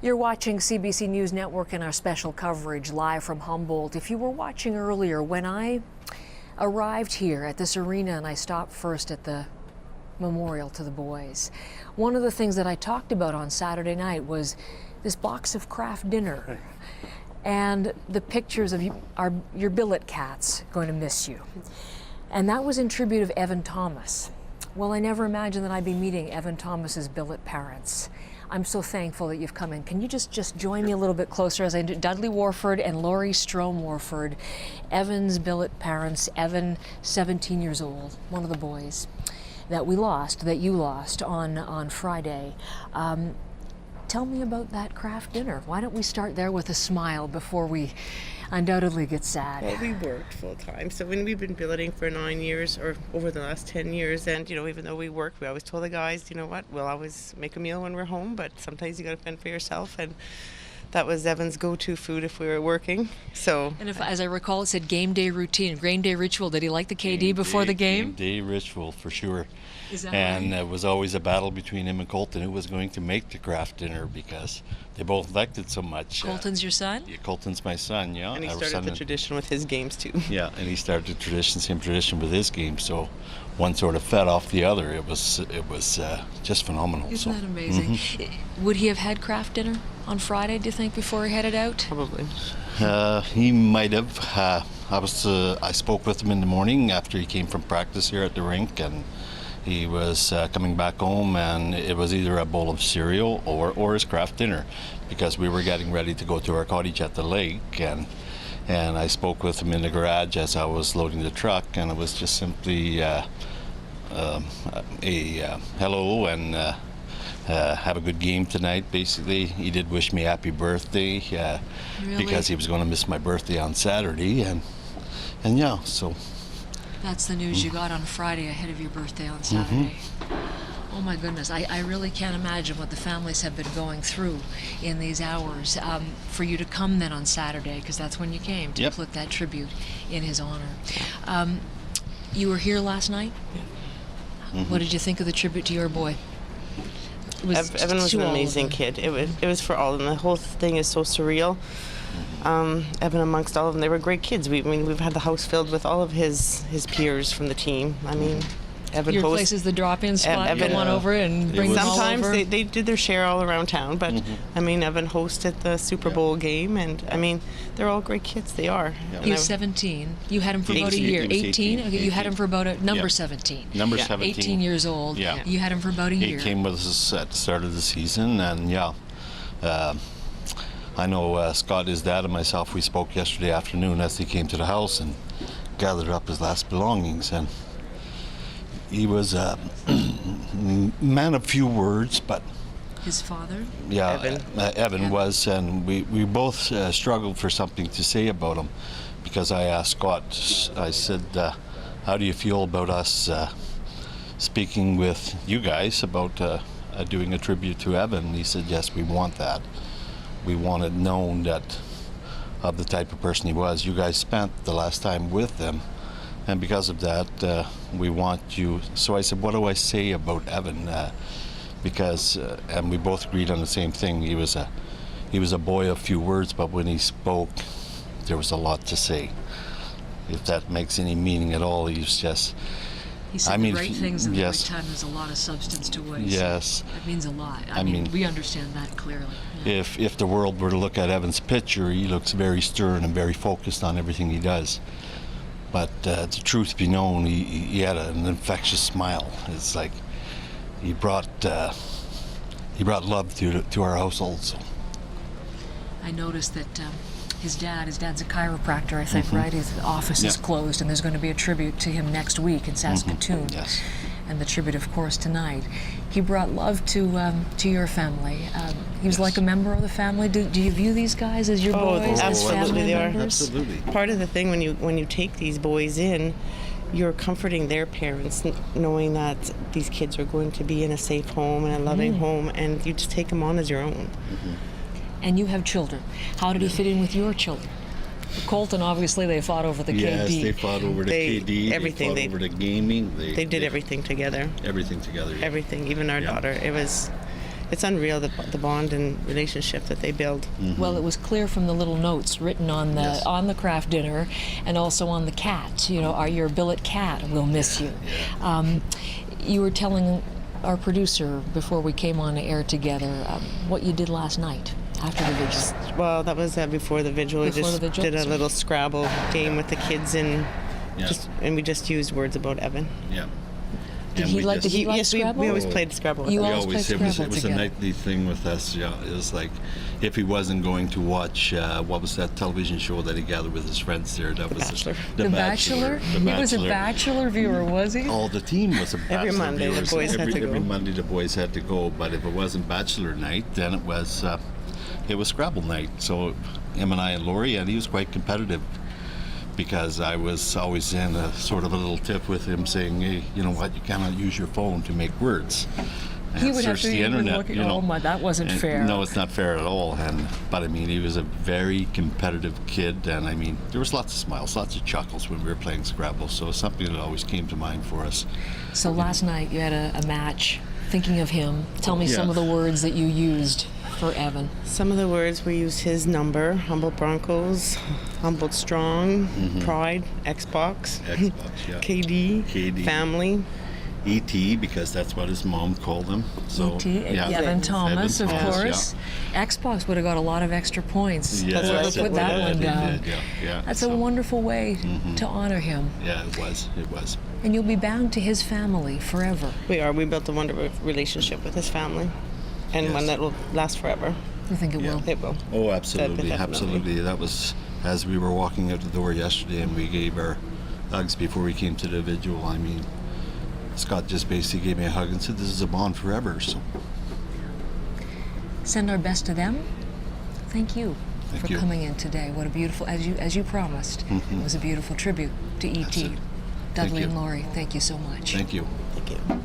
You're watching CBC News Network and our special coverage live from Humboldt. If you were watching earlier, when I arrived here at this arena and I stopped first at the memorial to the boys, one of the things that I talked about on Saturday night was this box of Kraft dinner and the pictures of your billet cats going to miss you. And that was in tribute of Evan Thomas. Well, I never imagined that I'd be meeting Evan Thomas's billet parents. I'm so thankful that you've come in. Can you just join me a little bit closer as I do? Dudley Warford and Laurie Strom Warford, Evan's billet parents. Evan, 17 years old, one of the boys that you lost on Friday. Tell me about that Kraft dinner. Why don't we start there with a smile before we undoubtedly get sad? Well, we worked full time. So when we've been billeting for 9 years or over the last 10 years, and even though we work, we always told the guys, you know what, we'll always make a meal when we're home, but sometimes you got to fend for yourself. And that was Evan's go-to food if we were working. So, and if, as I recall, it said game day routine, game day ritual. Did he like the KD before the game? Game day ritual for sure. Is that and right? It was always a battle between him and Colton who was going to make the Kraft dinner because they both liked it so much. Colton's your son? Yeah, Colton's my son, yeah. And he started the tradition with his games too. Yeah, and he started the same tradition with his game. So one sort of fed off the other. It was just phenomenal. Isn't that amazing? Mm-hmm. Would he have had Kraft dinner on Friday, do you think, before he headed out? Probably. He might have. I spoke with him in the morning after he came from practice here at the rink, and he was coming back home, and it was either a bowl of cereal or his Kraft dinner, because we were getting ready to go to our cottage at the lake, and I spoke with him in the garage as I was loading the truck, and it was just simply a hello and have a good game tonight. Basically, he did wish me happy birthday Really? Because he was going to miss my birthday on Saturday, and yeah, so. That's the news you got on Friday ahead of your birthday on Saturday. Mm-hmm. Oh my goodness, I really can't imagine what the families have been going through in these hours. For you to come then on Saturday, because that's when you came, to put that tribute in his honor. You were here last night? Mm-hmm. What did you think of the tribute to your boy? Evan was an amazing kid. It was for all of them. The whole thing is so surreal. Evan amongst all of them, they were great kids. We've had the house filled with all of his peers from the team. I mean, Evan your place is the drop-in spot. Evan won over and bring them all over. Sometimes they did their share all around town, but I mean, Evan hosted the Super Bowl game, and I mean, they're all great kids. They are. Yeah. He was 17. You had him for about a year. 18. Okay, you had him for about number 17. Number 17. 18 years old. Yeah. You had him for about a year. He came with us at the start of the season, and I know Scott, his dad, and myself, we spoke yesterday afternoon as he came to the house and gathered up his last belongings. And he was a man of few words, but... His father? Yeah, Evan was, and we both struggled for something to say about him, because I asked Scott, I said, how do you feel about us speaking with you guys about doing a tribute to Evan? And he said, yes, we want that. We wanted known that of the type of person he was. You guys spent the last time with him, and because of that, we want you. So I said, what do I say about Evan? Because, and we both agreed on the same thing. He was a boy of few words, but when he spoke, there was a lot to say. If that makes any meaning at all, he said the right things at the right time. There's a lot of substance to it. Yes. That means a lot. I mean, we understand that clearly. Yeah. If the world were to look at Evan's picture, he looks very stern and very focused on everything he does. But the truth be known, he had an infectious smile. It's like he brought love to our household. So. I noticed that his dad's a chiropractor, I think, right? His office is closed, and there's going to be a tribute to him next week in Saskatoon. Yes. And the tribute, of course, tonight. He brought love to your family. He was like a member of the family. Do you view these guys as your boys? Absolutely, they are. Absolutely. Part of the thing when you take these boys in, you're comforting their parents, knowing that these kids are going to be in a safe home and a loving home, and you just take them on as your own. And you have children. How did he fit in with your children? Colton, obviously, they fought over the KD. Yes, they fought over the KD. Everything. They fought over the gaming. They did everything together. Everything together. Yeah. Everything, even our daughter. It was it's unreal the bond and relationship that they build. Well, it was clear from the little notes written on the Yes. on the craft dinner, and also on the cat. You know, your billet cat will miss you. You were telling our producer before we came on air together what you did last night after the vigil. Well, that was before the vigil. Before We just the vigil? did a little Scrabble game with the kids, and Yeah. we just used words about Evan. Yeah. Did And he we like? just- Did he like Yes, we Scrabble? always played Scrabble with You him. We always always played it was Scrabble a together. nightly thing with us. Yeah, it was like if he wasn't going to watch what was that television show that he gathered with his friends there? That was Bachelor. The Bachelor. The He was a Bachelor. Bachelor viewer, was he? All the team was a Bachelor Every Monday, the viewers. boys had to go. Every Monday the boys had to go, but if it wasn't Bachelor night, then it was Scrabble night. So him and I and Lori, and he was quite competitive because I was always in a sort of a little tip with him saying, hey, you know what, you cannot use your phone to make words. He And would have search to the even internet. look at. You know. Oh my, that wasn't And fair. No, it's not fair at all. But I mean, he was a very competitive kid, and I mean, there was lots of smiles, lots of chuckles when we were playing Scrabble. So it's something that always came to mind for us. So last night you had a match. Thinking of him, tell me some Yeah. of the words that you used for Evan. Some of the words we used his number: Humboldt Broncos, Humboldt Strong, Pride, Xbox, Xbox, yeah. KD, family. E.T. because that's what his mom called him. So E.T. yeah. Evan Thomas, Evan of Thomas, course. Xbox would have got a lot of extra points. Yeah. Whoever Yes, put it that did, one it down. did, yeah. That's So, a wonderful way to honor him. Yeah, it was. And you'll be bound to his family forever. We are. We built a wonderful relationship with his family, and Yes. one that will last forever. I think it Yeah. will. It will. Oh, absolutely, Definitely. absolutely. That was as we were walking out the door yesterday, and we gave our hugs before we came to the vigil. I mean, Scott just basically gave me a hug and said, "This is a bond forever." So, Send our best to them. Thank you Thank for you. coming in today. What a beautiful, as you promised, it was a beautiful tribute to E.T. it. Thank Dudley you. and Laurie, thank you so much. thank you. Thank you.